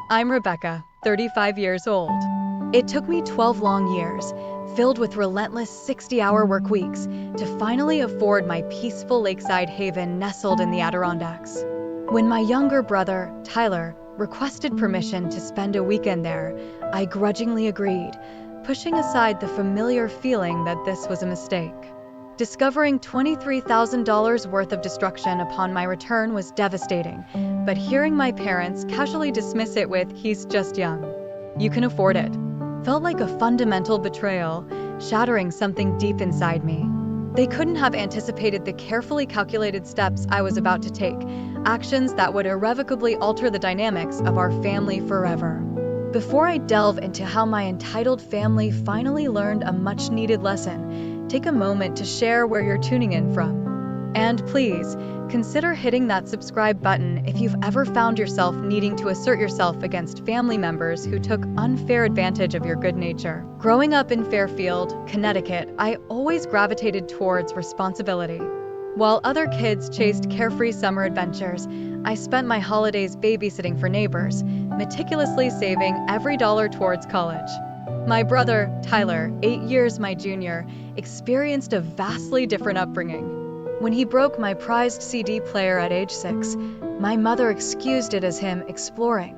I'm Rebecca, 35 years old. It took me 12 long years, filled with relentless 60-hour work weeks, to finally afford my peaceful lakeside haven nestled in the Adirondacks. When my younger brother, Tyler, requested permission to spend a weekend there, I grudgingly agreed, pushing aside the familiar feeling that this was a mistake. Discovering $23,000 worth of destruction upon my return was devastating, but hearing my parents casually dismiss it with, "He's just young. You can afford it," felt like a fundamental betrayal, shattering something deep inside me. They couldn't have anticipated the carefully calculated steps I was about to take, actions that would irrevocably alter the dynamics of our family forever. Before I delve into how my entitled family finally learned a much-needed lesson, take a moment to share where you're tuning in from. And please, consider hitting that subscribe button if you've ever found yourself needing to assert yourself against family members who took unfair advantage of your good nature. Growing up in Fairfield, Connecticut, I always gravitated towards responsibility. While other kids chased carefree summer adventures, I spent my holidays babysitting for neighbors, meticulously saving every dollar towards college. My brother, Tyler, 8 years my junior, experienced a vastly different upbringing. When he broke my prized CD player at age 6, my mother excused it as him exploring.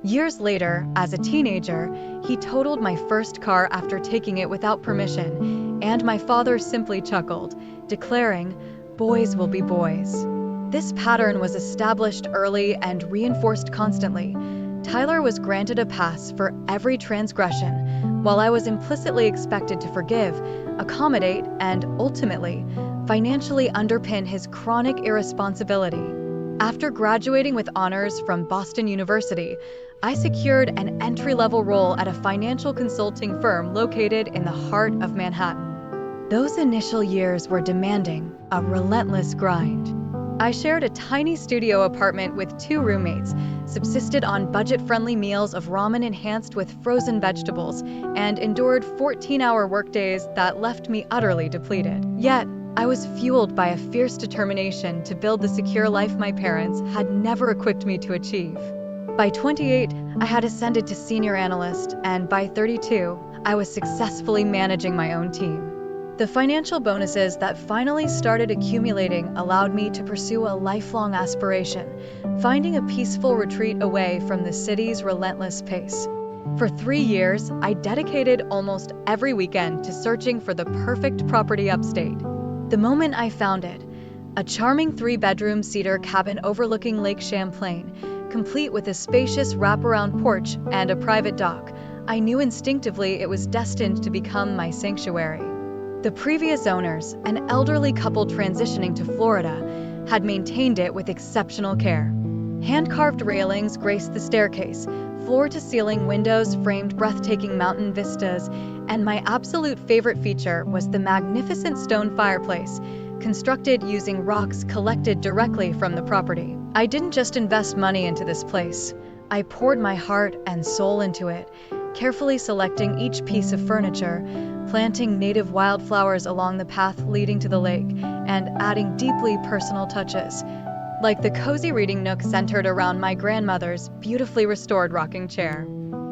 Years later, as a teenager, he totaled my first car after taking it without permission, and my father simply chuckled, declaring, "Boys will be boys." This pattern was established early and reinforced constantly. Tyler was granted a pass for every transgression, while I was implicitly expected to forgive, accommodate, and ultimately, financially underpin his chronic irresponsibility. After graduating with honors from Boston University, I secured an entry-level role at a financial consulting firm located in the heart of Manhattan. Those initial years were demanding, a relentless grind. I shared a tiny studio apartment with 2 roommates, subsisted on budget-friendly meals of ramen enhanced with frozen vegetables, and endured 14-hour workdays that left me utterly depleted. Yet, I was fueled by a fierce determination to build the secure life my parents had never equipped me to achieve. By 28, I had ascended to senior analyst, and by 32, I was successfully managing my own team. The financial bonuses that finally started accumulating allowed me to pursue a lifelong aspiration, finding a peaceful retreat away from the city's relentless pace. For 3 years, I dedicated almost every weekend to searching for the perfect property upstate. The moment I found it, a charming 3-bedroom cedar cabin overlooking Lake Champlain, complete with a spacious wraparound porch and a private dock, I knew instinctively it was destined to become my sanctuary. The previous owners, an elderly couple transitioning to Florida, had maintained it with exceptional care. Hand-carved railings graced the staircase, floor-to-ceiling windows framed breathtaking mountain vistas, and my absolute favorite feature was the magnificent stone fireplace, constructed using rocks collected directly from the property. I didn't just invest money into this place. I poured my heart and soul into it, carefully selecting each piece of furniture, planting native wildflowers along the path leading to the lake, and adding deeply personal touches, like the cozy reading nook centered around my grandmother's beautifully restored rocking chair.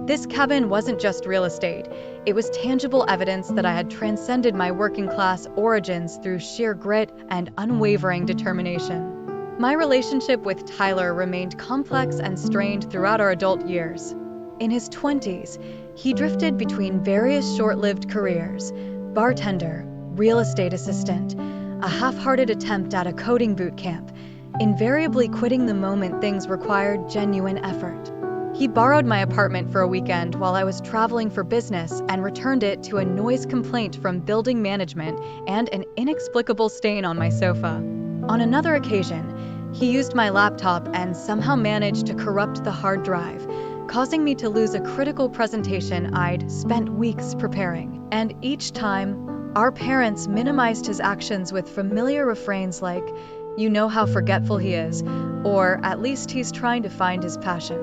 This cabin wasn't just real estate, it was tangible evidence that I had transcended my working-class origins through sheer grit and unwavering determination. My relationship with Tyler remained complex and strained throughout our adult years. In his 20s, he drifted between various short-lived careers: bartender, real estate assistant, a half-hearted attempt at a coding boot camp, invariably quitting the moment things required genuine effort. He borrowed my apartment for a weekend while I was traveling for business and returned it to a noise complaint from building management and an inexplicable stain on my sofa. On another occasion, he used my laptop and somehow managed to corrupt the hard drive, causing me to lose a critical presentation I'd spent weeks preparing. And each time, our parents minimized his actions with familiar refrains like, "You know how forgetful he is," or "At least he's trying to find his passion."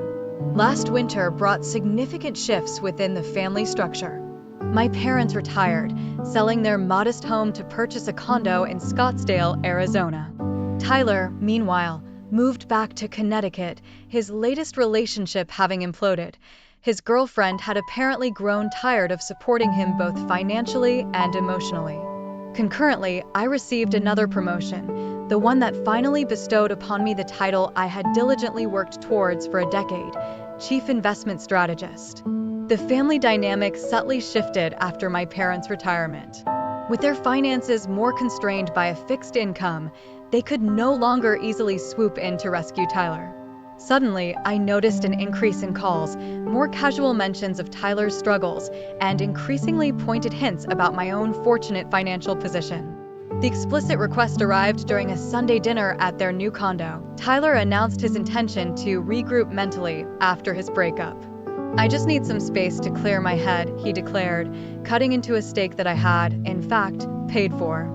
Last winter brought significant shifts within the family structure. My parents retired, selling their modest home to purchase a condo in Scottsdale, Arizona. Tyler, meanwhile, moved back to Connecticut, his latest relationship having imploded. His girlfriend had apparently grown tired of supporting him both financially and emotionally. Concurrently, I received another promotion, the one that finally bestowed upon me the title I had diligently worked towards for a decade, Chief Investment Strategist. The family dynamic subtly shifted after my parents' retirement. With their finances more constrained by a fixed income, they could no longer easily swoop in to rescue Tyler. Suddenly, I noticed an increase in calls, more casual mentions of Tyler's struggles, and increasingly pointed hints about my own fortunate financial position. The explicit request arrived during a Sunday dinner at their new condo. Tyler announced his intention to regroup mentally after his breakup. "I just need some space to clear my head," he declared, cutting into a steak that I had, in fact, paid for.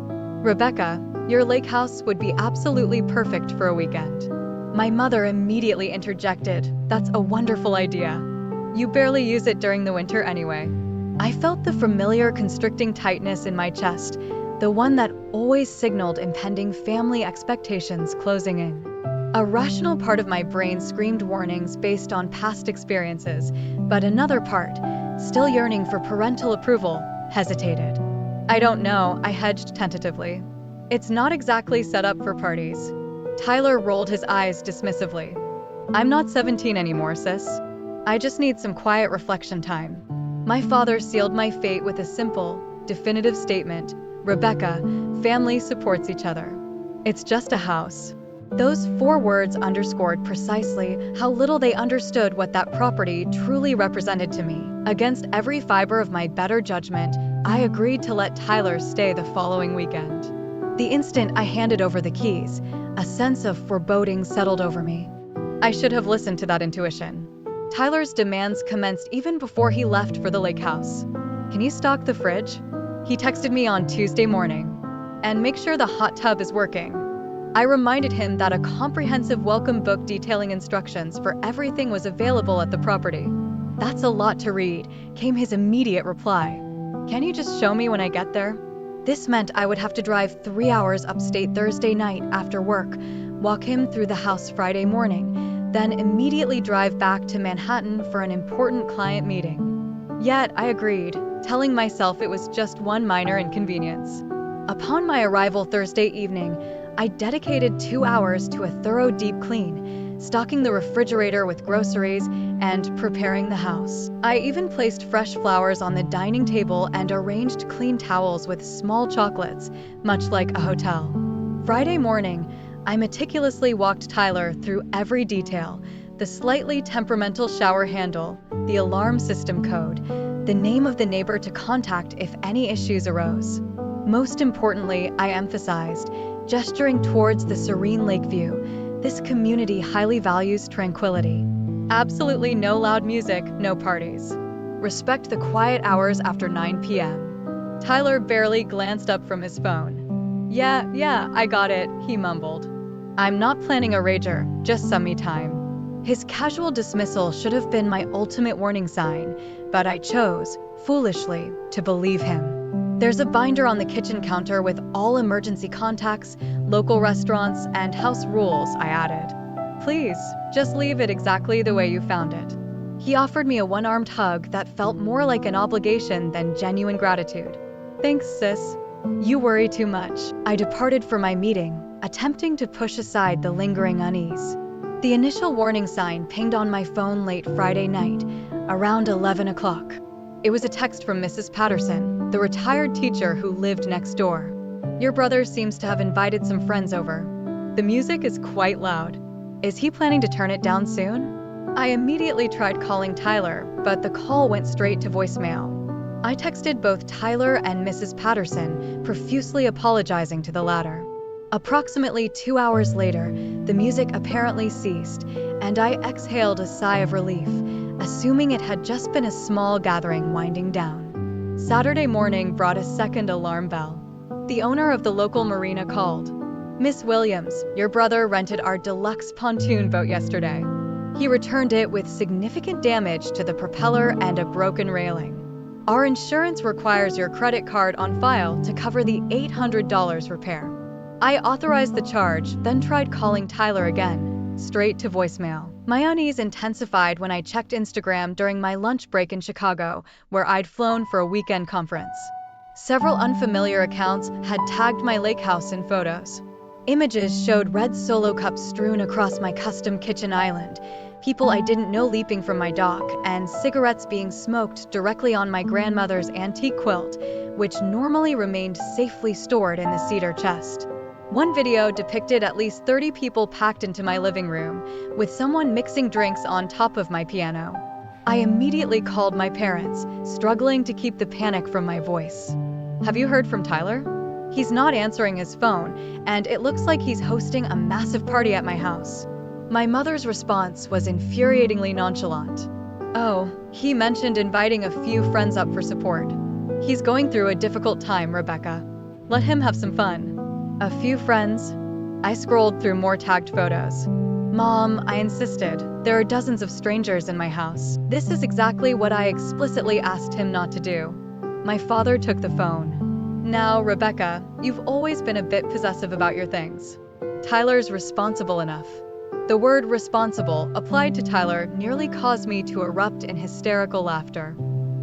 "Rebecca, your lake house would be absolutely perfect for a weekend." My mother immediately interjected, "That's a wonderful idea. You barely use it during the winter anyway." I felt the familiar constricting tightness in my chest, the one that always signaled impending family expectations closing in. A rational part of my brain screamed warnings based on past experiences, but another part, still yearning for parental approval, hesitated. "I don't know," I hedged tentatively. "It's not exactly set up for parties." Tyler rolled his eyes dismissively. "I'm not 17 anymore, sis. I just need some quiet reflection time." My father sealed my fate with a simple, definitive statement: "Rebecca, family supports each other. It's just a house." Those 4 words underscored precisely how little they understood what that property truly represented to me. Against every fiber of my better judgment, I agreed to let Tyler stay the following weekend. The instant I handed over the keys, a sense of foreboding settled over me. I should have listened to that intuition. Tyler's demands commenced even before he left for the lake house. "Can you stock the fridge?" He texted me on Tuesday morning. "And make sure the hot tub is working." I reminded him that a comprehensive welcome book detailing instructions for everything was available at the property. "That's a lot to read," came his immediate reply. "Can you just show me when I get there?" This meant I would have to drive 3 hours upstate Thursday night after work, walk him through the house Friday morning, then immediately drive back to Manhattan for an important client meeting. Yet I agreed, telling myself it was just one minor inconvenience. Upon my arrival Thursday evening, I dedicated 2 hours to a thorough deep clean, stocking the refrigerator with groceries and preparing the house. I even placed fresh flowers on the dining table and arranged clean towels with small chocolates, much like a hotel. Friday morning, I meticulously walked Tyler through every detail: the slightly temperamental shower handle, the alarm system code, the name of the neighbor to contact if any issues arose. Most importantly, I emphasized, gesturing towards the serene lake view, this community highly values tranquility. Absolutely no loud music, no parties. Respect the quiet hours after 9 p.m. Tyler barely glanced up from his phone. Yeah, I got it," he mumbled. "I'm not planning a rager, just some me time." His casual dismissal should have been my ultimate warning sign, but I chose, foolishly, to believe him. "There's a binder on the kitchen counter with all emergency contacts, local restaurants, and house rules," I added. "Please, just leave it exactly the way you found it." He offered me a one-armed hug that felt more like an obligation than genuine gratitude. "Thanks, sis. You worry too much." I departed for my meeting, attempting to push aside the lingering unease. The initial warning sign pinged on my phone late Friday night, around 11 o'clock. It was a text from Mrs. Patterson, the retired teacher who lived next door. "Your brother seems to have invited some friends over. The music is quite loud. Is he planning to turn it down soon?" I immediately tried calling Tyler, but the call went straight to voicemail. I texted both Tyler and Mrs. Patterson, profusely apologizing to the latter. Approximately 2 hours later, the music apparently ceased, and I exhaled a sigh of relief, assuming it had just been a small gathering winding down. Saturday morning brought a second alarm bell. The owner of the local marina called. "Miss Williams, your brother rented our deluxe pontoon boat yesterday. He returned it with significant damage to the propeller and a broken railing. Our insurance requires your credit card on file to cover the $800 repair." I authorized the charge, then tried calling Tyler again, straight to voicemail. My unease intensified when I checked Instagram during my lunch break in Chicago, where I'd flown for a weekend conference. Several unfamiliar accounts had tagged my lake house in photos. Images showed red Solo cups strewn across my custom kitchen island, people I didn't know leaping from my dock, and cigarettes being smoked directly on my grandmother's antique quilt, which normally remained safely stored in the cedar chest. One video depicted at least 30 people packed into my living room, with someone mixing drinks on top of my piano. I immediately called my parents, struggling to keep the panic from my voice. "Have you heard from Tyler? He's not answering his phone, and it looks like he's hosting a massive party at my house." My mother's response was infuriatingly nonchalant. "Oh, he mentioned inviting a few friends up for support. He's going through a difficult time, Rebecca. Let him have some fun." "A few friends?" I scrolled through more tagged photos. "Mom," I insisted, "there are dozens of strangers in my house. This is exactly what I explicitly asked him not to do." My father took the phone. "Now, Rebecca, you've always been a bit possessive about your things. Tyler's responsible enough." The word responsible applied to Tyler nearly caused me to erupt in hysterical laughter.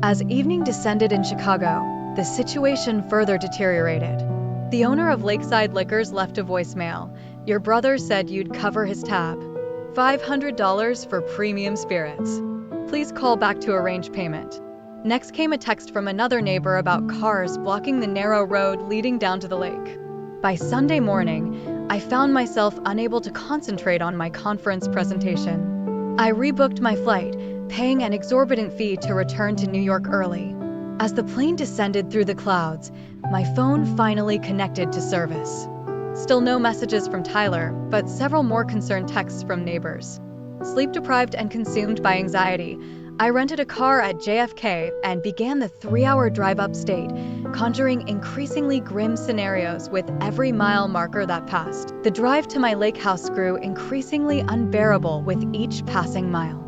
As evening descended in Chicago, the situation further deteriorated. The owner of Lakeside Liquors left a voicemail. "Your brother said you'd cover his tab. $500 for premium spirits. Please call back to arrange payment." Next came a text from another neighbor about cars blocking the narrow road leading down to the lake. By Sunday morning, I found myself unable to concentrate on my conference presentation. I rebooked my flight, paying an exorbitant fee to return to New York early. As the plane descended through the clouds, my phone finally connected to service. Still no messages from Tyler, but several more concerned texts from neighbors. Sleep-deprived and consumed by anxiety, I rented a car at JFK and began the 3-hour drive upstate, conjuring increasingly grim scenarios with every mile marker that passed. The drive to my lake house grew increasingly unbearable with each passing mile.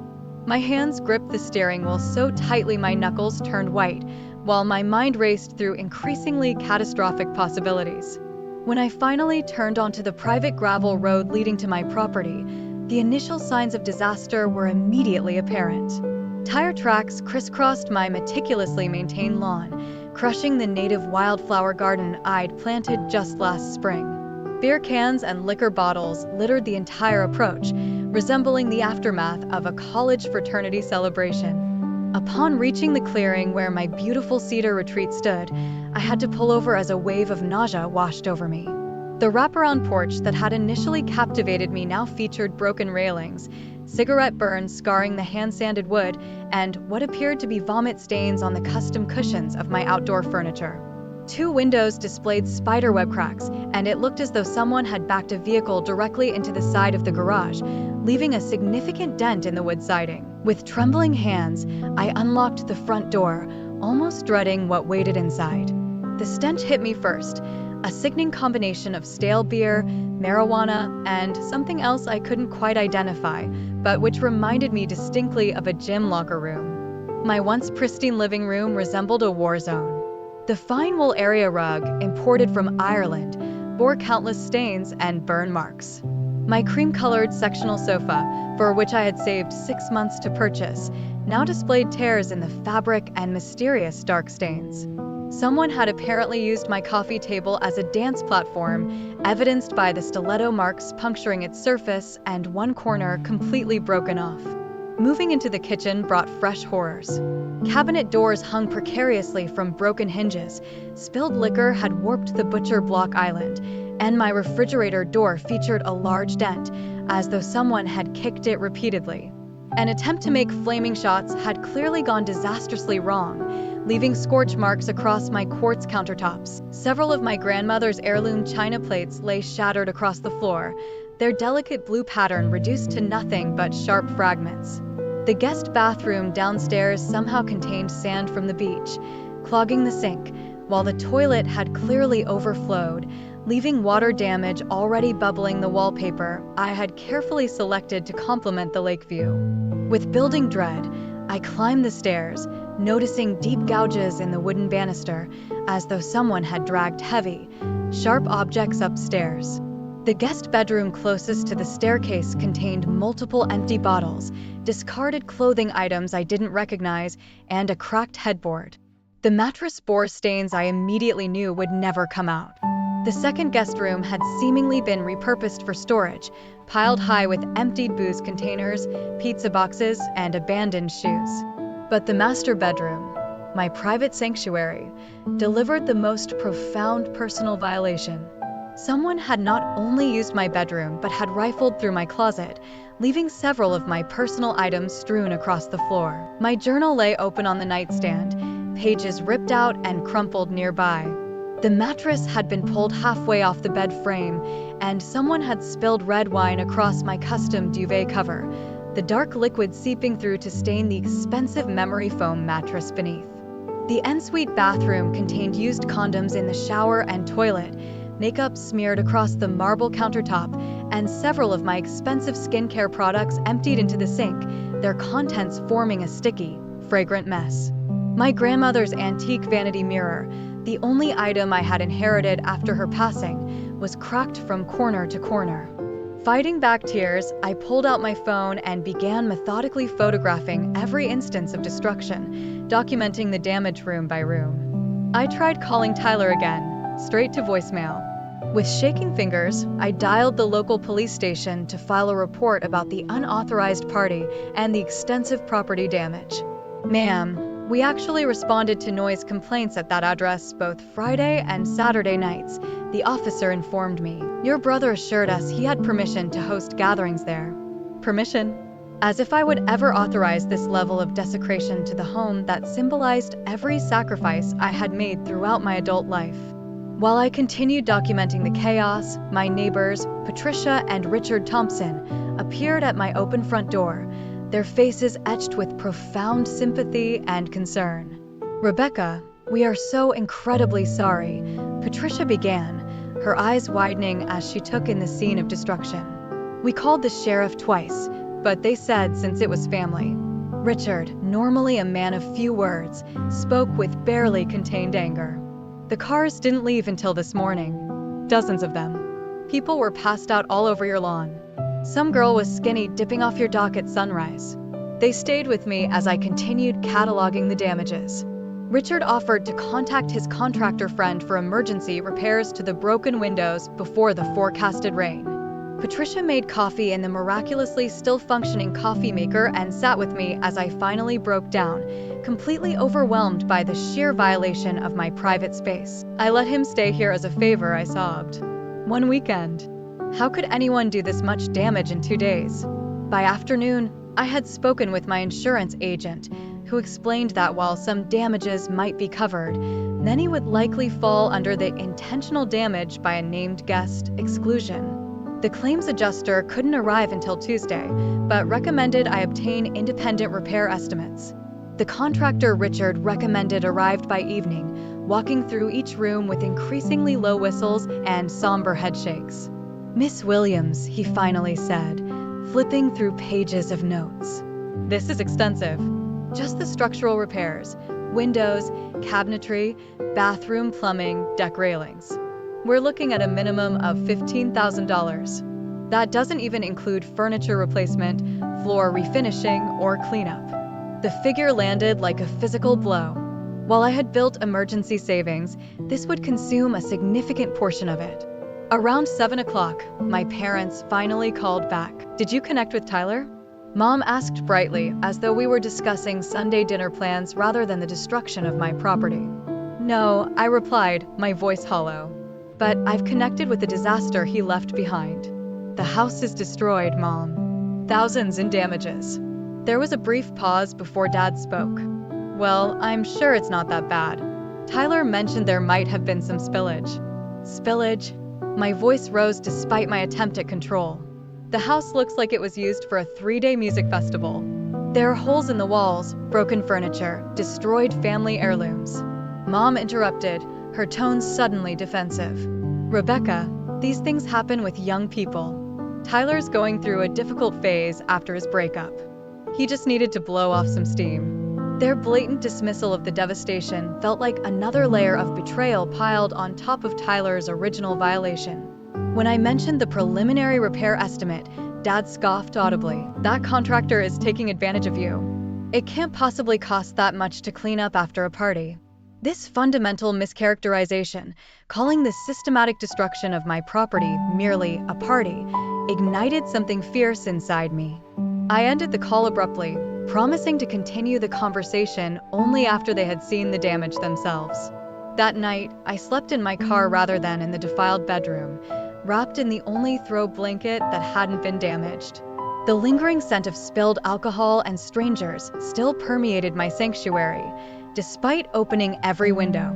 My hands gripped the steering wheel so tightly my knuckles turned white, while my mind raced through increasingly catastrophic possibilities. When I finally turned onto the private gravel road leading to my property, the initial signs of disaster were immediately apparent. Tire tracks crisscrossed my meticulously maintained lawn, crushing the native wildflower garden I'd planted just last spring. Beer cans and liquor bottles littered the entire approach, resembling the aftermath of a college fraternity celebration. Upon reaching the clearing where my beautiful cedar retreat stood, I had to pull over as a wave of nausea washed over me. The wraparound porch that had initially captivated me now featured broken railings, cigarette burns scarring the hand-sanded wood, and what appeared to be vomit stains on the custom cushions of my outdoor furniture. 2 windows displayed spiderweb cracks, and it looked as though someone had backed a vehicle directly into the side of the garage, leaving a significant dent in the wood siding. With trembling hands, I unlocked the front door, almost dreading what waited inside. The stench hit me first, a sickening combination of stale beer, marijuana, and something else I couldn't quite identify, but which reminded me distinctly of a gym locker room. My once pristine living room resembled a war zone. The fine wool area rug, imported from Ireland, bore countless stains and burn marks. My cream-colored sectional sofa, for which I had saved 6 months to purchase, now displayed tears in the fabric and mysterious dark stains. Someone had apparently used my coffee table as a dance platform, evidenced by the stiletto marks puncturing its surface and one corner completely broken off. Moving into the kitchen brought fresh horrors. Cabinet doors hung precariously from broken hinges, spilled liquor had warped the butcher block island, and my refrigerator door featured a large dent, as though someone had kicked it repeatedly. An attempt to make flaming shots had clearly gone disastrously wrong, leaving scorch marks across my quartz countertops. Several of my grandmother's heirloom china plates lay shattered across the floor, their delicate blue pattern reduced to nothing but sharp fragments. The guest bathroom downstairs somehow contained sand from the beach, clogging the sink, while the toilet had clearly overflowed, leaving water damage already bubbling the wallpaper I had carefully selected to complement the lake view. With building dread, I climbed the stairs, noticing deep gouges in the wooden banister, as though someone had dragged heavy, sharp objects upstairs. The guest bedroom closest to the staircase contained multiple empty bottles, discarded clothing items I didn't recognize, and a cracked headboard. The mattress bore stains I immediately knew would never come out. The second guest room had seemingly been repurposed for storage, piled high with emptied booze containers, pizza boxes, and abandoned shoes. But the master bedroom, my private sanctuary, delivered the most profound personal violation. Someone had not only used my bedroom but had rifled through my closet, leaving several of my personal items strewn across the floor. My journal lay open on the nightstand, pages ripped out and crumpled nearby. The mattress had been pulled halfway off the bed frame, and someone had spilled red wine across my custom duvet cover, the dark liquid seeping through to stain the expensive memory foam mattress beneath. The ensuite bathroom contained used condoms in the shower and toilet, makeup smeared across the marble countertop, and several of my expensive skincare products emptied into the sink, their contents forming a sticky, fragrant mess. My grandmother's antique vanity mirror, the only item I had inherited after her passing, was cracked from corner to corner. Fighting back tears, I pulled out my phone and began methodically photographing every instance of destruction, documenting the damage room by room. I tried calling Tyler again, straight to voicemail. With shaking fingers, I dialed the local police station to file a report about the unauthorized party and the extensive property damage. Ma'am, we actually responded to noise complaints at that address both Friday and Saturday nights, the officer informed me. Your brother assured us he had permission to host gatherings there. Permission? As if I would ever authorize this level of desecration to the home that symbolized every sacrifice I had made throughout my adult life. While I continued documenting the chaos, my neighbors, Patricia and Richard Thompson, appeared at my open front door, their faces etched with profound sympathy and concern. Rebecca, we are so incredibly sorry, Patricia began, her eyes widening as she took in the scene of destruction. We called the sheriff twice, but they said since it was family. Richard, normally a man of few words, spoke with barely contained anger. The cars didn't leave until this morning. Dozens of them. People were passed out all over your lawn. Some girl was skinny dipping off your dock at sunrise. They stayed with me as I continued cataloging the damages. Richard offered to contact his contractor friend for emergency repairs to the broken windows before the forecasted rain. Patricia made coffee in the miraculously still functioning coffee maker and sat with me as I finally broke down, completely overwhelmed by the sheer violation of my private space. I let him stay here as a favor, I sobbed. One weekend. How could anyone do this much damage in 2 days? By afternoon, I had spoken with my insurance agent, who explained that while some damages might be covered, many would likely fall under the intentional damage by a named guest exclusion. The claims adjuster couldn't arrive until Tuesday, but recommended I obtain independent repair estimates. The contractor Richard recommended arrived by evening, walking through each room with increasingly low whistles and somber headshakes. Miss Williams, he finally said, flipping through pages of notes. This is extensive. Just the structural repairs, windows, cabinetry, bathroom plumbing, deck railings. We're looking at a minimum of $15,000. That doesn't even include furniture replacement, floor refinishing, or cleanup. The figure landed like a physical blow. While I had built emergency savings, this would consume a significant portion of it. Around 7 o'clock, my parents finally called back. Did you connect with Tyler? Mom asked brightly, as though we were discussing Sunday dinner plans rather than the destruction of my property. No, I replied, my voice hollow. But I've connected with the disaster he left behind. The house is destroyed, Mom. Thousands in damages. There was a brief pause before Dad spoke. Well, I'm sure it's not that bad. Tyler mentioned there might have been some spillage. Spillage? My voice rose despite my attempt at control. The house looks like it was used for a 3-day music festival. There are holes in the walls, broken furniture, destroyed family heirlooms. Mom interrupted, her tone suddenly defensive. Rebecca, these things happen with young people. Tyler's going through a difficult phase after his breakup. He just needed to blow off some steam. Their blatant dismissal of the devastation felt like another layer of betrayal piled on top of Tyler's original violation. When I mentioned the preliminary repair estimate, Dad scoffed audibly. "That contractor is taking advantage of you. It can't possibly cost that much to clean up after a party." This fundamental mischaracterization, calling the systematic destruction of my property merely a party, ignited something fierce inside me. I ended the call abruptly, promising to continue the conversation only after they had seen the damage themselves. That night, I slept in my car rather than in the defiled bedroom, wrapped in the only throw blanket that hadn't been damaged. The lingering scent of spilled alcohol and strangers still permeated my sanctuary, despite opening every window.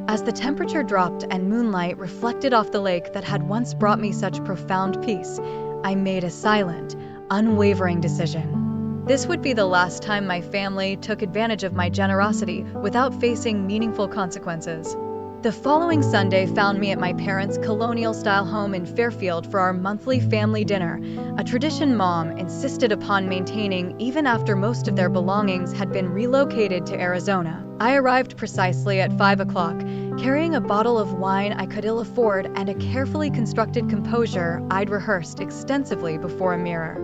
As the temperature dropped and moonlight reflected off the lake that had once brought me such profound peace, I made a silent, unwavering decision. This would be the last time my family took advantage of my generosity without facing meaningful consequences. The following Sunday found me at my parents' colonial-style home in Fairfield for our monthly family dinner, a tradition Mom insisted upon maintaining even after most of their belongings had been relocated to Arizona. I arrived precisely at 5 o'clock, carrying a bottle of wine I could ill afford and a carefully constructed composure I'd rehearsed extensively before a mirror.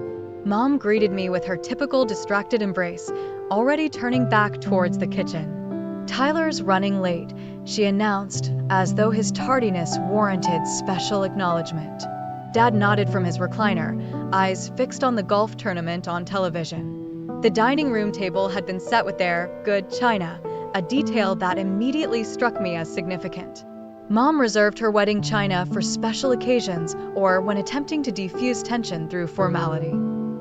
Mom greeted me with her typical distracted embrace, already turning back towards the kitchen. "Tyler's running late," she announced, as though his tardiness warranted special acknowledgement. Dad nodded from his recliner, eyes fixed on the golf tournament on television. The dining room table had been set with their good china, a detail that immediately struck me as significant. Mom reserved her wedding china for special occasions or when attempting to defuse tension through formality.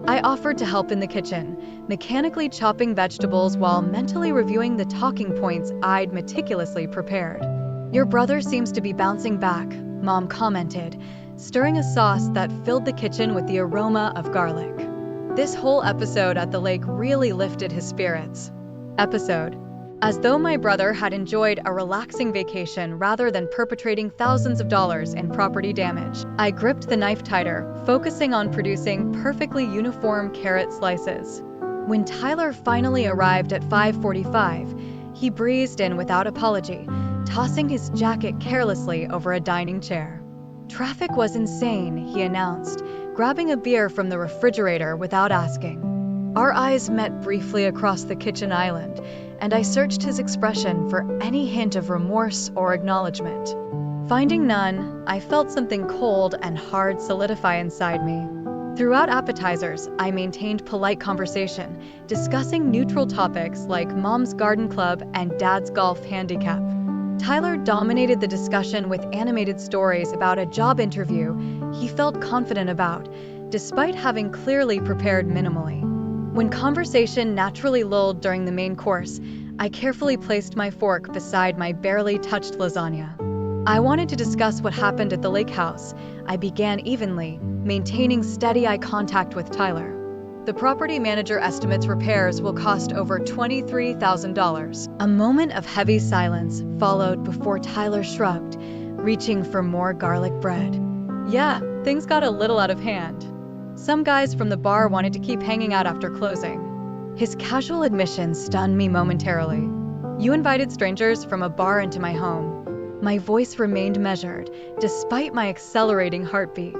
I offered to help in the kitchen, mechanically chopping vegetables while mentally reviewing the talking points I'd meticulously prepared. "Your brother seems to be bouncing back," Mom commented, stirring a sauce that filled the kitchen with the aroma of garlic. This whole episode at the lake really lifted his spirits. As though my brother had enjoyed a relaxing vacation rather than perpetrating thousands of dollars in property damage. I gripped the knife tighter, focusing on producing perfectly uniform carrot slices. When Tyler finally arrived at 5:45, he breezed in without apology, tossing his jacket carelessly over a dining chair. "Traffic was insane," he announced, grabbing a beer from the refrigerator without asking. Our eyes met briefly across the kitchen island, and I searched his expression for any hint of remorse or acknowledgement. Finding none, I felt something cold and hard solidify inside me. Throughout appetizers, I maintained polite conversation, discussing neutral topics like Mom's garden club and Dad's golf handicap. Tyler dominated the discussion with animated stories about a job interview he felt confident about, despite having clearly prepared minimally. When conversation naturally lulled during the main course, I carefully placed my fork beside my barely touched lasagna. I wanted to discuss what happened at the lake house. I began evenly, maintaining steady eye contact with Tyler. "The property manager estimates repairs will cost over $23,000. A moment of heavy silence followed before Tyler shrugged, reaching for more garlic bread. "Yeah, things got a little out of hand. Some guys from the bar wanted to keep hanging out after closing." His casual admission stunned me momentarily. "You invited strangers from a bar into my home." My voice remained measured, despite my accelerating heartbeat.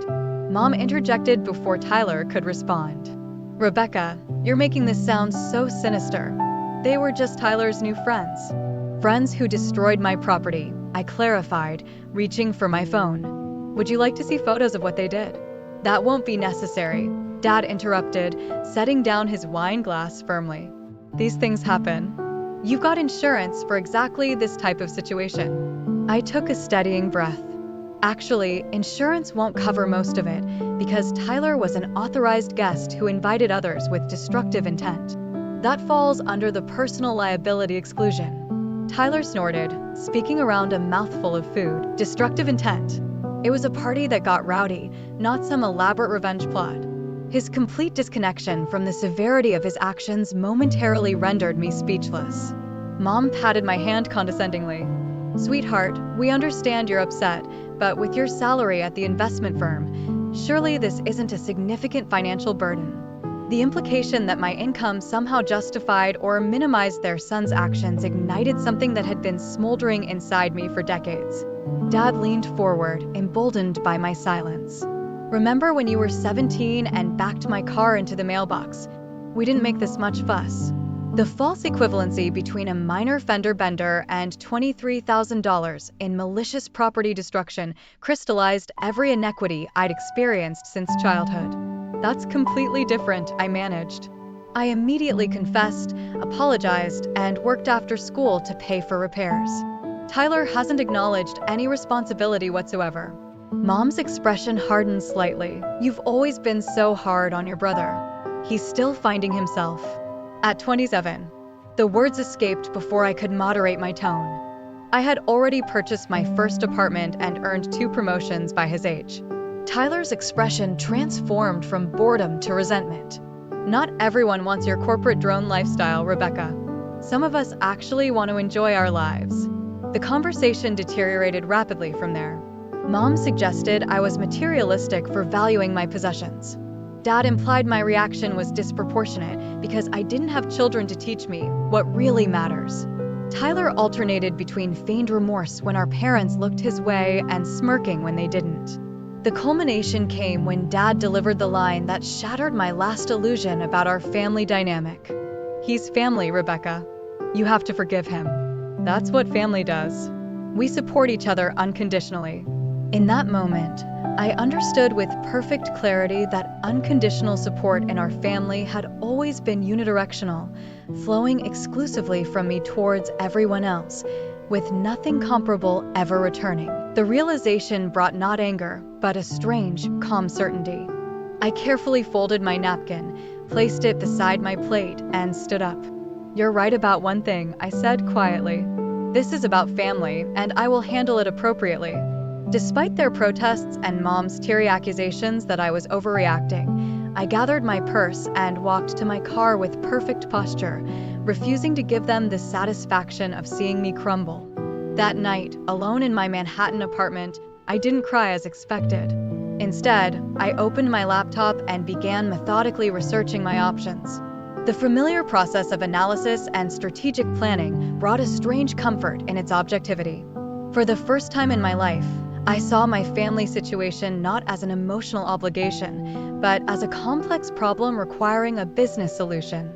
Mom interjected before Tyler could respond. "Rebecca, you're making this sound so sinister. They were just Tyler's new friends." "Friends who destroyed my property," I clarified, reaching for my phone. "Would you like to see photos of what they did?" "That won't be necessary," Dad interrupted, setting down his wine glass firmly. "These things happen. You've got insurance for exactly this type of situation." I took a steadying breath. Actually, insurance won't cover most of it because Tyler was an authorized guest who invited others with destructive intent. That falls under the personal liability exclusion. Tyler snorted, speaking around a mouthful of food. "Destructive intent. It was a party that got rowdy, not some elaborate revenge plot." His complete disconnection from the severity of his actions momentarily rendered me speechless. Mom patted my hand condescendingly. "Sweetheart, we understand you're upset, but with your salary at the investment firm, surely this isn't a significant financial burden." The implication that my income somehow justified or minimized their son's actions ignited something that had been smoldering inside me for decades. Dad leaned forward, emboldened by my silence. "Remember when you were 17 and backed my car into the mailbox? We didn't make this much fuss." The false equivalency between a minor fender bender and $23,000 in malicious property destruction crystallized every inequity I'd experienced since childhood. "That's completely different," I managed. I immediately confessed, apologized, and worked after school to pay for repairs. Tyler hasn't acknowledged any responsibility whatsoever. Mom's expression hardened slightly. "You've always been so hard on your brother. He's still finding himself." At 27, the words escaped before I could moderate my tone. I had already purchased my first apartment and earned 2 promotions by his age. Tyler's expression transformed from boredom to resentment. "Not everyone wants your corporate drone lifestyle, Rebecca. Some of us actually want to enjoy our lives." The conversation deteriorated rapidly from there. Mom suggested I was materialistic for valuing my possessions. Dad implied my reaction was disproportionate because I didn't have children to teach me what really matters. Tyler alternated between feigned remorse when our parents looked his way and smirking when they didn't. The culmination came when Dad delivered the line that shattered my last illusion about our family dynamic. "He's family, Rebecca. You have to forgive him. That's what family does. We support each other unconditionally." In that moment, I understood with perfect clarity that unconditional support in our family had always been unidirectional, flowing exclusively from me towards everyone else, with nothing comparable ever returning. The realization brought not anger, but a strange, calm certainty. I carefully folded my napkin, placed it beside my plate, and stood up. "You're right about one thing," I said quietly. "This is about family, and I will handle it appropriately." Despite their protests and Mom's teary accusations that I was overreacting, I gathered my purse and walked to my car with perfect posture, refusing to give them the satisfaction of seeing me crumble. That night, alone in my Manhattan apartment, I didn't cry as expected. Instead, I opened my laptop and began methodically researching my options. The familiar process of analysis and strategic planning brought a strange comfort in its objectivity. For the first time in my life, I saw my family situation not as an emotional obligation, but as a complex problem requiring a business solution.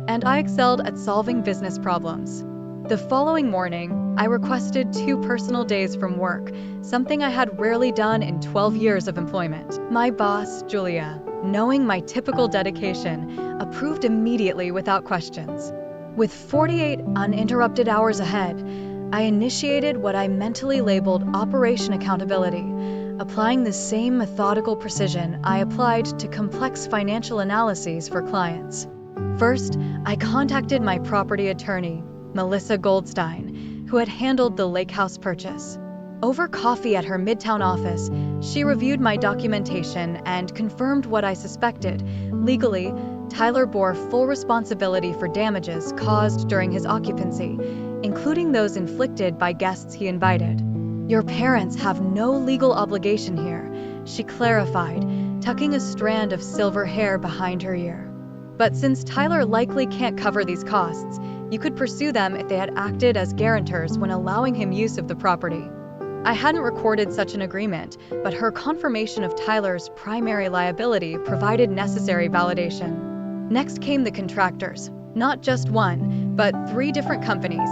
And I excelled at solving business problems. The following morning, I requested 2 personal days from work, something I had rarely done in 12 years of employment. My boss, Julia, knowing my typical dedication, approved immediately without questions. With 48 uninterrupted hours ahead, I initiated what I mentally labeled Operation Accountability, applying the same methodical precision I applied to complex financial analyses for clients. First, I contacted my property attorney, Melissa Goldstein, who had handled the lake house purchase. Over coffee at her Midtown office, she reviewed my documentation and confirmed what I suspected. Legally, Tyler bore full responsibility for damages caused during his occupancy, including those inflicted by guests he invited. "Your parents have no legal obligation here," she clarified, tucking a strand of silver hair behind her ear. "But since Tyler likely can't cover these costs, you could pursue them if they had acted as guarantors when allowing him use of the property." I hadn't recorded such an agreement, but her confirmation of Tyler's primary liability provided necessary validation. Next came the contractors, not just one, but 3 different companies,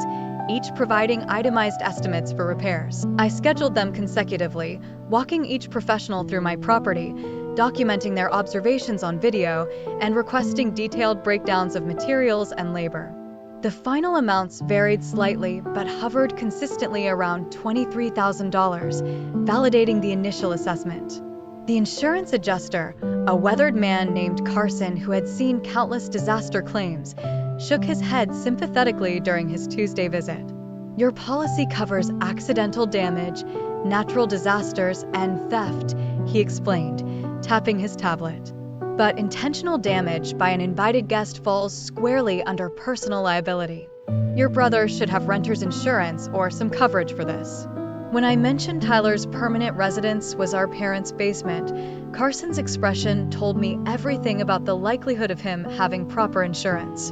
each providing itemized estimates for repairs. I scheduled them consecutively, walking each professional through my property, documenting their observations on video, and requesting detailed breakdowns of materials and labor. The final amounts varied slightly, but hovered consistently around $23,000, validating the initial assessment. The insurance adjuster, a weathered man named Carson who had seen countless disaster claims, shook his head sympathetically during his Tuesday visit. "Your policy covers accidental damage, natural disasters, and theft," he explained, tapping his tablet. "But intentional damage by an invited guest falls squarely under personal liability. Your brother should have renter's insurance or some coverage for this." When I mentioned Tyler's permanent residence was our parents' basement, Carson's expression told me everything about the likelihood of him having proper insurance.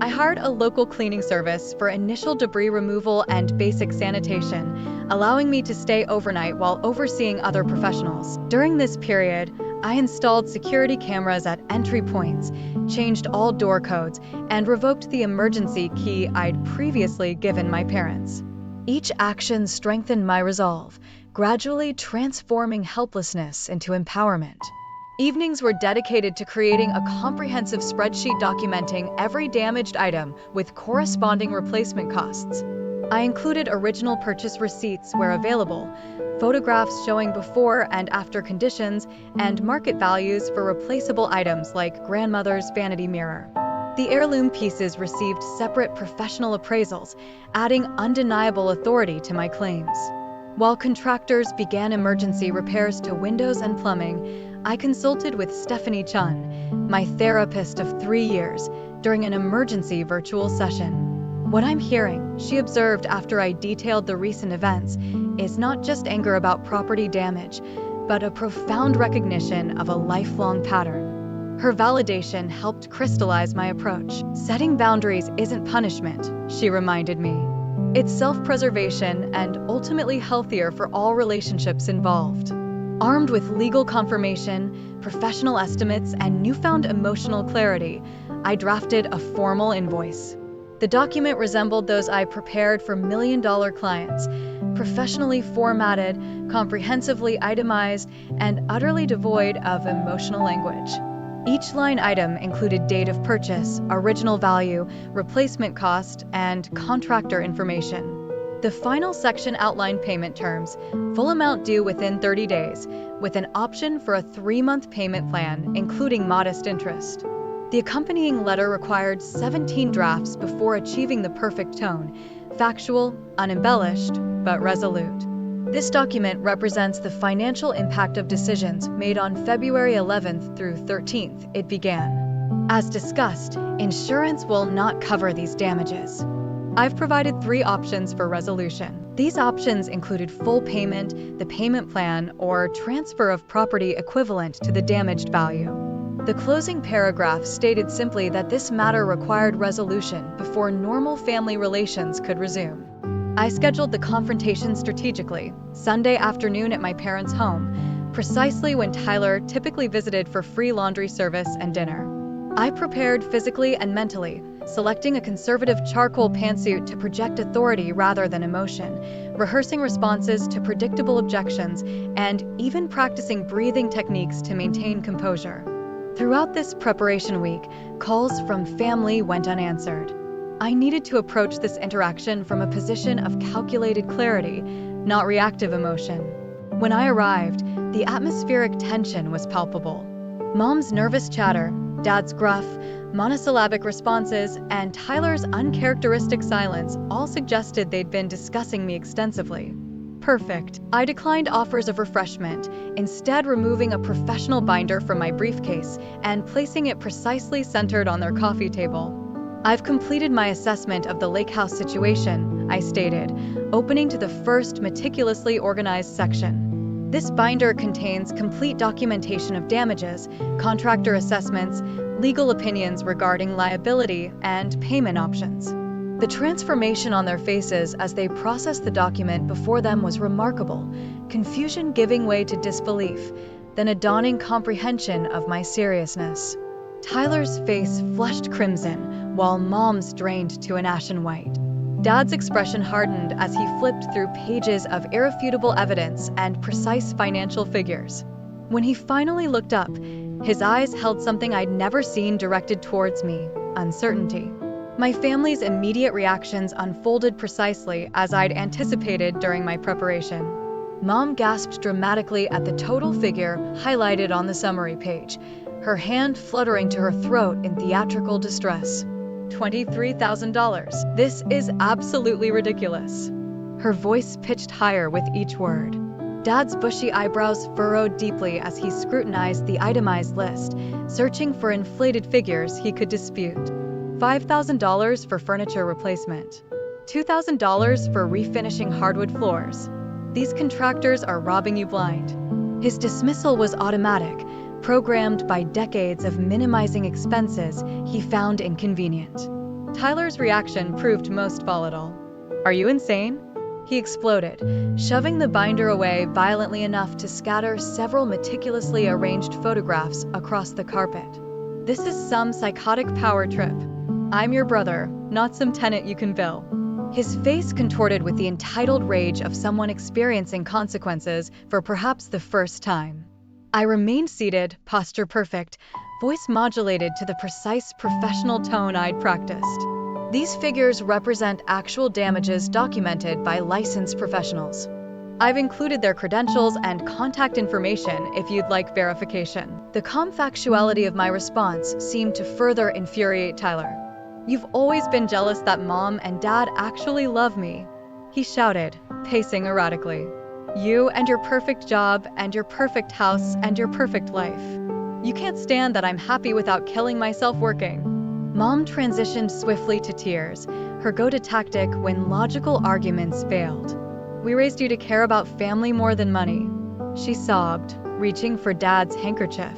I hired a local cleaning service for initial debris removal and basic sanitation, allowing me to stay overnight while overseeing other professionals. During this period, I installed security cameras at entry points, changed all door codes, and revoked the emergency key I'd previously given my parents. Each action strengthened my resolve, gradually transforming helplessness into empowerment. Evenings were dedicated to creating a comprehensive spreadsheet documenting every damaged item with corresponding replacement costs. I included original purchase receipts where available, photographs showing before and after conditions, and market values for replaceable items like grandmother's vanity mirror. The heirloom pieces received separate professional appraisals, adding undeniable authority to my claims. While contractors began emergency repairs to windows and plumbing, I consulted with Stephanie Chun, my therapist of 3 years, during an emergency virtual session. What I'm hearing, she observed after I detailed the recent events, is not just anger about property damage, but a profound recognition of a lifelong pattern. Her validation helped crystallize my approach. Setting boundaries isn't punishment, she reminded me. It's self-preservation and ultimately healthier for all relationships involved. Armed with legal confirmation, professional estimates, and newfound emotional clarity, I drafted a formal invoice. The document resembled those I prepared for million-dollar clients, professionally formatted, comprehensively itemized, and utterly devoid of emotional language. Each line item included date of purchase, original value, replacement cost, and contractor information. The final section outlined payment terms, full amount due within 30 days, with an option for a 3-month payment plan, including modest interest. The accompanying letter required 17 drafts before achieving the perfect tone, factual, unembellished, but resolute. This document represents the financial impact of decisions made on February 11th through 13th, it began. As discussed, insurance will not cover these damages. I've provided 3 options for resolution. These options included full payment, the payment plan, or transfer of property equivalent to the damaged value. The closing paragraph stated simply that this matter required resolution before normal family relations could resume. I scheduled the confrontation strategically, Sunday afternoon at my parents' home, precisely when Tyler typically visited for free laundry service and dinner. I prepared physically and mentally, selecting a conservative charcoal pantsuit to project authority rather than emotion, rehearsing responses to predictable objections, and even practicing breathing techniques to maintain composure. Throughout this preparation week, calls from family went unanswered. I needed to approach this interaction from a position of calculated clarity, not reactive emotion. When I arrived, the atmospheric tension was palpable. Mom's nervous chatter, Dad's gruff, monosyllabic responses, and Tyler's uncharacteristic silence all suggested they'd been discussing me extensively. Perfect. I declined offers of refreshment, instead removing a professional binder from my briefcase and placing it precisely centered on their coffee table. I've completed my assessment of the lake house situation, I stated, opening to the first meticulously organized section. This binder contains complete documentation of damages, contractor assessments, legal opinions regarding liability, and payment options. The transformation on their faces as they processed the document before them was remarkable, confusion giving way to disbelief, then a dawning comprehension of my seriousness. Tyler's face flushed crimson, while Mom's drained to an ashen white. Dad's expression hardened as he flipped through pages of irrefutable evidence and precise financial figures. When he finally looked up, his eyes held something I'd never seen directed towards me: uncertainty. My family's immediate reactions unfolded precisely as I'd anticipated during my preparation. Mom gasped dramatically at the total figure highlighted on the summary page, her hand fluttering to her throat in theatrical distress. $23,000. This is absolutely ridiculous. Her voice pitched higher with each word. Dad's bushy eyebrows furrowed deeply as he scrutinized the itemized list, searching for inflated figures he could dispute. $5,000 for furniture replacement. $2,000 for refinishing hardwood floors. These contractors are robbing you blind." His dismissal was automatic, programmed by decades of minimizing expenses he found inconvenient. Tyler's reaction proved most volatile. "Are you insane?" He exploded, shoving the binder away violently enough to scatter several meticulously arranged photographs across the carpet. "This is some psychotic power trip. I'm your brother, not some tenant you can bill." His face contorted with the entitled rage of someone experiencing consequences for perhaps the first time. I remained seated, posture perfect, voice modulated to the precise professional tone I'd practiced. These figures represent actual damages documented by licensed professionals. I've included their credentials and contact information if you'd like verification. The calm factuality of my response seemed to further infuriate Tyler. "You've always been jealous that Mom and Dad actually love me," he shouted, pacing erratically. "You and your perfect job and your perfect house and your perfect life. You can't stand that I'm happy without killing myself working." Mom transitioned swiftly to tears, her go-to tactic when logical arguments failed. "We raised you to care about family more than money," she sobbed, reaching for Dad's handkerchief.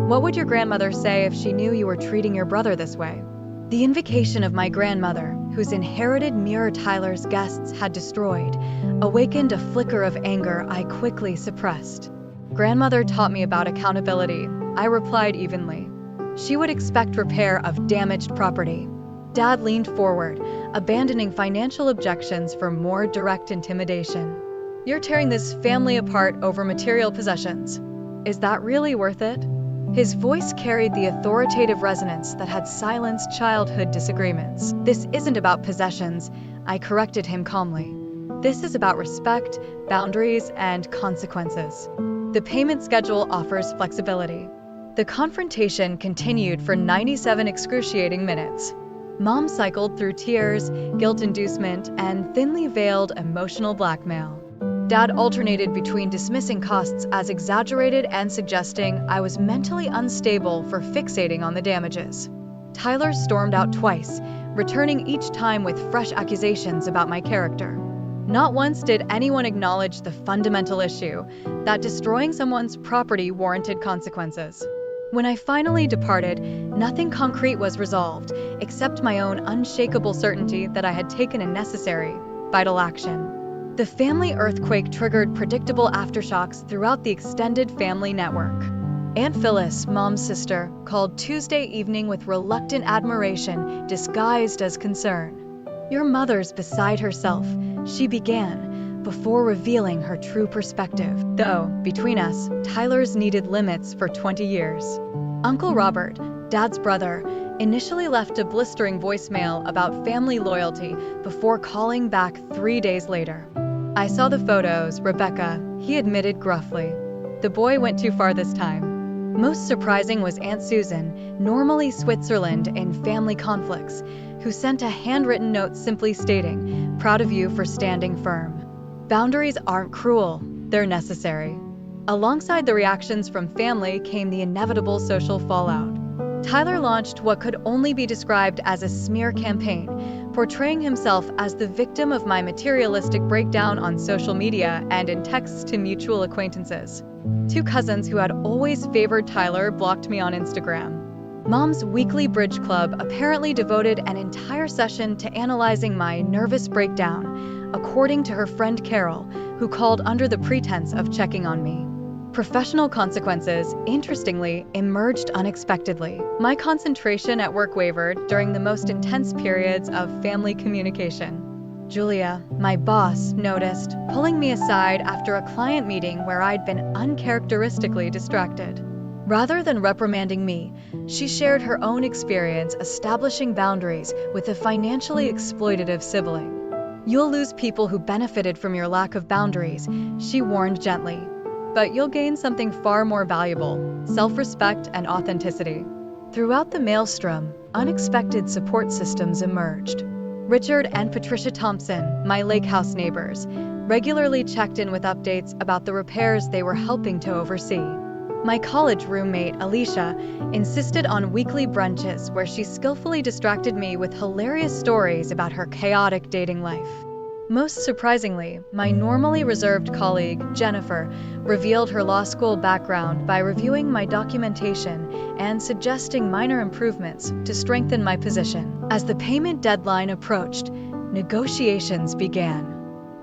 "What would your grandmother say if she knew you were treating your brother this way?" The invocation of my grandmother, whose inherited mirror Tyler's guests had destroyed, awakened a flicker of anger I quickly suppressed. "Grandmother taught me about accountability," I replied evenly. "She would expect repair of damaged property." Dad leaned forward, abandoning financial objections for more direct intimidation. "You're tearing this family apart over material possessions. Is that really worth it?" His voice carried the authoritative resonance that had silenced childhood disagreements. "This isn't about possessions," I corrected him calmly. "This is about respect, boundaries, and consequences. The payment schedule offers flexibility." The confrontation continued for 97 excruciating minutes. Mom cycled through tears, guilt inducement, and thinly veiled emotional blackmail. Dad alternated between dismissing costs as exaggerated and suggesting I was mentally unstable for fixating on the damages. Tyler stormed out twice, returning each time with fresh accusations about my character. Not once did anyone acknowledge the fundamental issue, that destroying someone's property warranted consequences. When I finally departed, nothing concrete was resolved, except my own unshakable certainty that I had taken a necessary, vital action. The family earthquake triggered predictable aftershocks throughout the extended family network. Aunt Phyllis, Mom's sister, called Tuesday evening with reluctant admiration disguised as concern. "Your mother's beside herself," she began, before revealing her true perspective. Though, between us, Tyler's needed limits for 20 years. Uncle Robert, Dad's brother, initially left a blistering voicemail about family loyalty before calling back 3 days later. "I saw the photos, Rebecca," he admitted gruffly. "The boy went too far this time." Most surprising was Aunt Susan, normally Switzerland in family conflicts, who sent a handwritten note simply stating, "Proud of you for standing firm." Boundaries aren't cruel, they're necessary. Alongside the reactions from family came the inevitable social fallout. Tyler launched what could only be described as a smear campaign, portraying himself as the victim of my materialistic breakdown on social media and in texts to mutual acquaintances. 2 cousins who had always favored Tyler blocked me on Instagram. Mom's weekly bridge club apparently devoted an entire session to analyzing my nervous breakdown, according to her friend Carol, who called under the pretense of checking on me. Professional consequences, interestingly, emerged unexpectedly. My concentration at work wavered during the most intense periods of family communication. Julia, my boss, noticed, pulling me aside after a client meeting where I'd been uncharacteristically distracted. Rather than reprimanding me, she shared her own experience establishing boundaries with a financially exploitative sibling. "You'll lose people who benefited from your lack of boundaries," she warned gently. "But you'll gain something far more valuable: self-respect and authenticity." Throughout the maelstrom, unexpected support systems emerged. Richard and Patricia Thompson, my lake house neighbors, regularly checked in with updates about the repairs they were helping to oversee. My college roommate, Alicia, insisted on weekly brunches where she skillfully distracted me with hilarious stories about her chaotic dating life. Most surprisingly, my normally reserved colleague, Jennifer, revealed her law school background by reviewing my documentation and suggesting minor improvements to strengthen my position. As the payment deadline approached, negotiations began.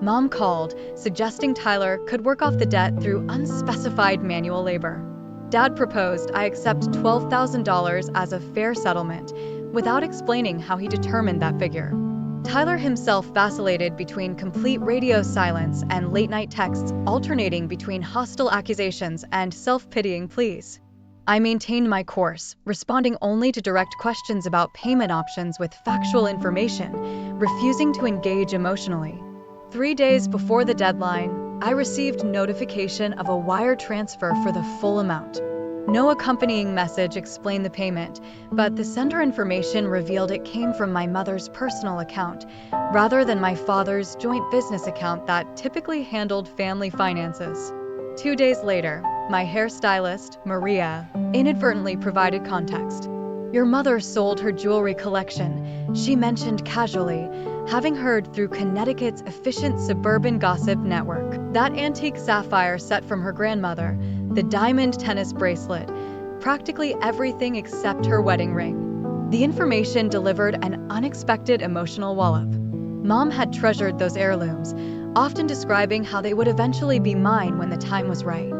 Mom called, suggesting Tyler could work off the debt through unspecified manual labor. Dad proposed I accept $12,000 as a fair settlement, without explaining how he determined that figure. Tyler himself vacillated between complete radio silence and late-night texts, alternating between hostile accusations and self-pitying pleas. I maintained my course, responding only to direct questions about payment options with factual information, refusing to engage emotionally. 3 days before the deadline, I received notification of a wire transfer for the full amount. No accompanying message explained the payment, but the sender information revealed it came from my mother's personal account, rather than my father's joint business account that typically handled family finances. 2 days later, my hairstylist, Maria, inadvertently provided context. "Your mother sold her jewelry collection," she mentioned casually, having heard through Connecticut's efficient suburban gossip network. That antique sapphire set from her grandmother, the diamond tennis bracelet, practically everything except her wedding ring. The information delivered an unexpected emotional wallop. Mom had treasured those heirlooms, often describing how they would eventually be mine when the time was right.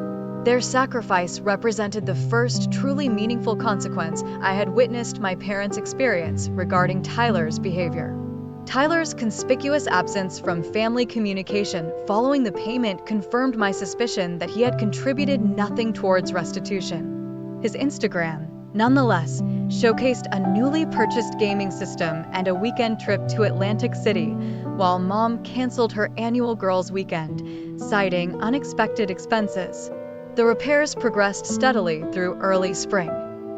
Their sacrifice represented the first truly meaningful consequence I had witnessed my parents experience regarding Tyler's behavior. Tyler's conspicuous absence from family communication following the payment confirmed my suspicion that he had contributed nothing towards restitution. His Instagram, nonetheless, showcased a newly purchased gaming system and a weekend trip to Atlantic City, while Mom canceled her annual girls' weekend, citing unexpected expenses. The repairs progressed steadily through early spring.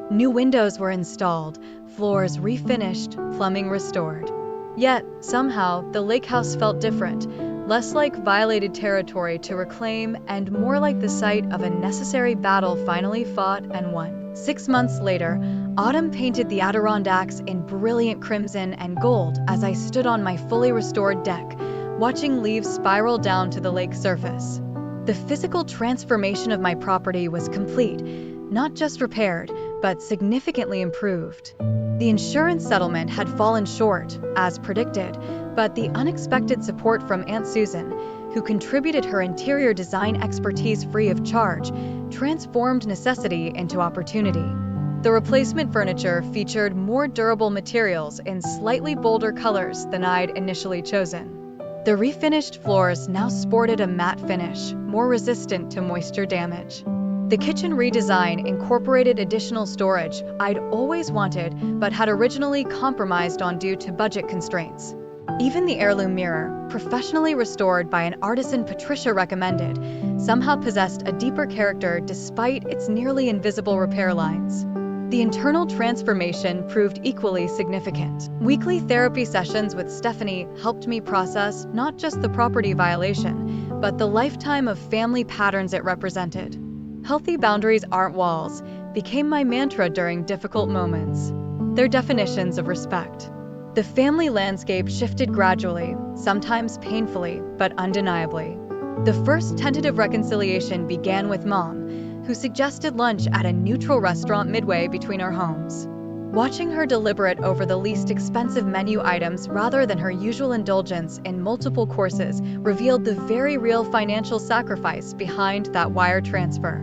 New windows were installed, floors refinished, plumbing restored. Yet, somehow, the lake house felt different, less like violated territory to reclaim and more like the site of a necessary battle finally fought and won. 6 months later, autumn painted the Adirondacks in brilliant crimson and gold as I stood on my fully restored deck, watching leaves spiral down to the lake surface. The physical transformation of my property was complete, not just repaired, but significantly improved. The insurance settlement had fallen short, as predicted, but the unexpected support from Aunt Susan, who contributed her interior design expertise free of charge, transformed necessity into opportunity. The replacement furniture featured more durable materials in slightly bolder colors than I'd initially chosen. The refinished floors now sported a matte finish, more resistant to moisture damage. The kitchen redesign incorporated additional storage I'd always wanted but had originally compromised on due to budget constraints. Even the heirloom mirror, professionally restored by an artisan Patricia recommended, somehow possessed a deeper character despite its nearly invisible repair lines. The internal transformation proved equally significant. Weekly therapy sessions with Stephanie helped me process not just the property violation, but the lifetime of family patterns it represented. "Healthy boundaries aren't walls" became my mantra during difficult moments. They're definitions of respect. The family landscape shifted gradually, sometimes painfully, but undeniably. The first tentative reconciliation began with Mom, who suggested lunch at a neutral restaurant midway between our homes. Watching her deliberate over the least expensive menu items rather than her usual indulgence in multiple courses revealed the very real financial sacrifice behind that wire transfer.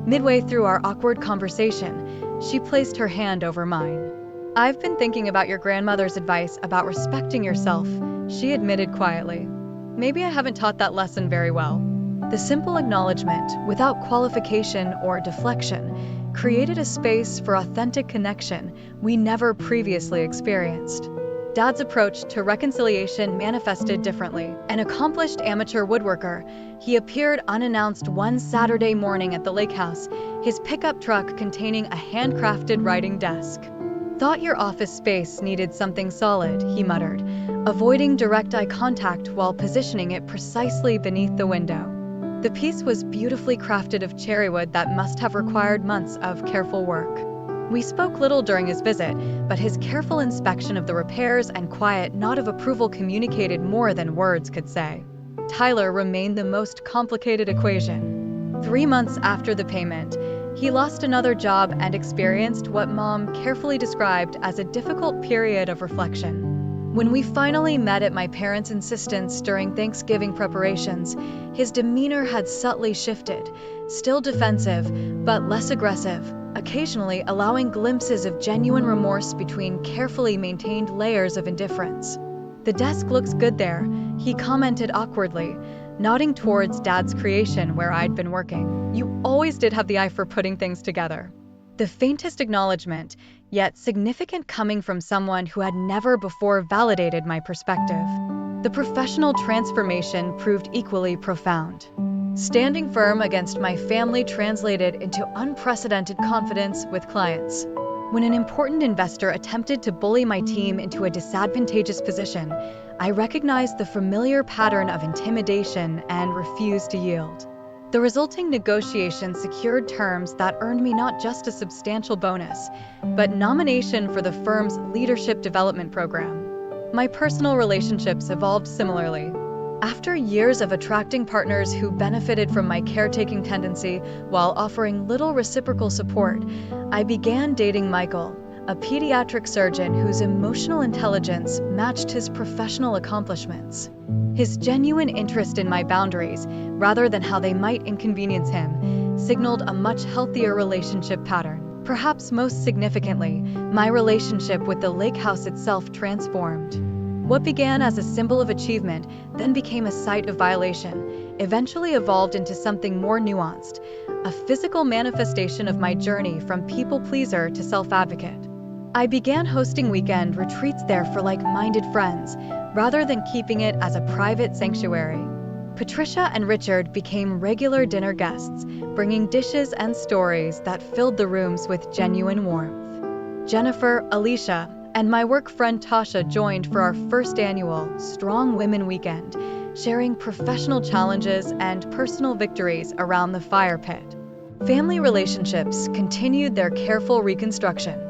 Midway through our awkward conversation, she placed her hand over mine. "I've been thinking about your grandmother's advice about respecting yourself," she admitted quietly. "Maybe I haven't taught that lesson very well." The simple acknowledgement, without qualification or deflection, created a space for authentic connection we never previously experienced. Dad's approach to reconciliation manifested differently. An accomplished amateur woodworker, he appeared unannounced one Saturday morning at the lake house, his pickup truck containing a handcrafted writing desk. "Thought your office space needed something solid," he muttered, avoiding direct eye contact while positioning it precisely beneath the window. The piece was beautifully crafted of cherry wood that must have required months of careful work. We spoke little during his visit, but his careful inspection of the repairs and quiet nod of approval communicated more than words could say. Tyler remained the most complicated equation. 3 months after the payment, he lost another job and experienced what Mom carefully described as a difficult period of reflection. When we finally met at my parents' insistence during Thanksgiving preparations, his demeanor had subtly shifted, still defensive, but less aggressive, occasionally allowing glimpses of genuine remorse between carefully maintained layers of indifference. "The desk looks good there," he commented awkwardly, nodding towards Dad's creation where I'd been working. "You always did have the eye for putting things together." The faintest acknowledgement, yet significant, coming from someone who had never before validated my perspective. The professional transformation proved equally profound. Standing firm against my family translated into unprecedented confidence with clients. When an important investor attempted to bully my team into a disadvantageous position, I recognized the familiar pattern of intimidation and refused to yield. The resulting negotiation secured terms that earned me not just a substantial bonus, but nomination for the firm's leadership development program. My personal relationships evolved similarly. After years of attracting partners who benefited from my caretaking tendency while offering little reciprocal support, I began dating Michael, a pediatric surgeon whose emotional intelligence matched his professional accomplishments. His genuine interest in my boundaries, rather than how they might inconvenience him, signaled a much healthier relationship pattern. Perhaps most significantly, my relationship with the lake house itself transformed. What began as a symbol of achievement, then became a site of violation, eventually evolved into something more nuanced, a physical manifestation of my journey from people pleaser to self-advocate. I began hosting weekend retreats there for like-minded friends, rather than keeping it as a private sanctuary. Patricia and Richard became regular dinner guests, bringing dishes and stories that filled the rooms with genuine warmth. Jennifer, Alicia, and my work friend Tasha joined for our first annual Strong Women Weekend, sharing professional challenges and personal victories around the fire pit. Family relationships continued their careful reconstruction.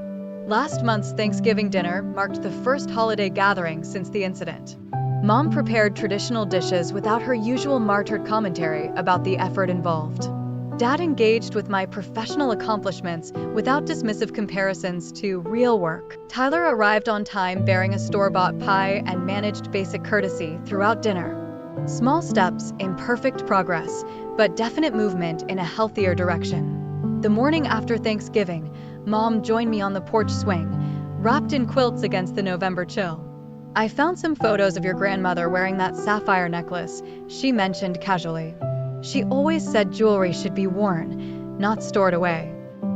Last month's Thanksgiving dinner marked the first holiday gathering since the incident. Mom prepared traditional dishes without her usual martyred commentary about the effort involved. Dad engaged with my professional accomplishments without dismissive comparisons to real work. Tyler arrived on time bearing a store-bought pie and managed basic courtesy throughout dinner. Small steps, imperfect progress, but definite movement in a healthier direction. The morning after Thanksgiving, Mom joined me on the porch swing, wrapped in quilts against the November chill. "I found some photos of your grandmother wearing that sapphire necklace," she mentioned casually. "She always said jewelry should be worn, not stored away.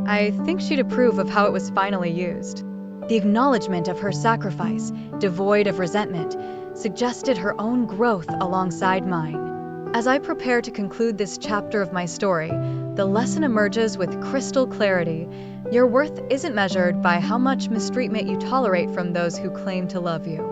I think she'd approve of how it was finally used." The acknowledgement of her sacrifice, devoid of resentment, suggested her own growth alongside mine. As I prepare to conclude this chapter of my story, the lesson emerges with crystal clarity. Your worth isn't measured by how much mistreatment you tolerate from those who claim to love you.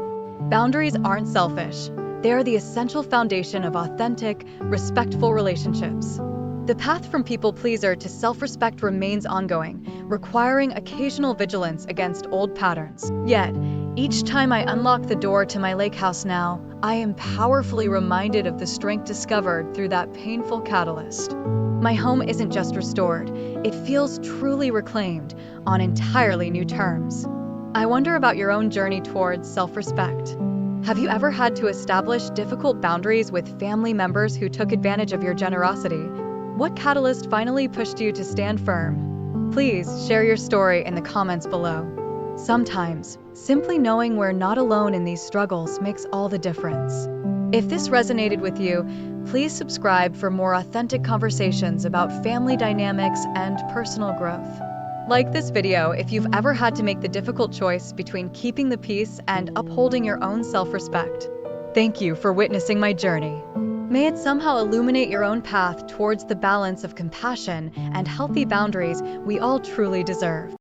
Boundaries aren't selfish. They are the essential foundation of authentic, respectful relationships. The path from people pleaser to self-respect remains ongoing, requiring occasional vigilance against old patterns. Yet, each time I unlock the door to my lake house now, I am powerfully reminded of the strength discovered through that painful catalyst. My home isn't just restored, it feels truly reclaimed on entirely new terms. I wonder about your own journey towards self-respect. Have you ever had to establish difficult boundaries with family members who took advantage of your generosity? What catalyst finally pushed you to stand firm? Please share your story in the comments below. Sometimes, simply knowing we're not alone in these struggles makes all the difference. If this resonated with you, please subscribe for more authentic conversations about family dynamics and personal growth. Like this video if you've ever had to make the difficult choice between keeping the peace and upholding your own self-respect. Thank you for witnessing my journey. May it somehow illuminate your own path towards the balance of compassion and healthy boundaries we all truly deserve.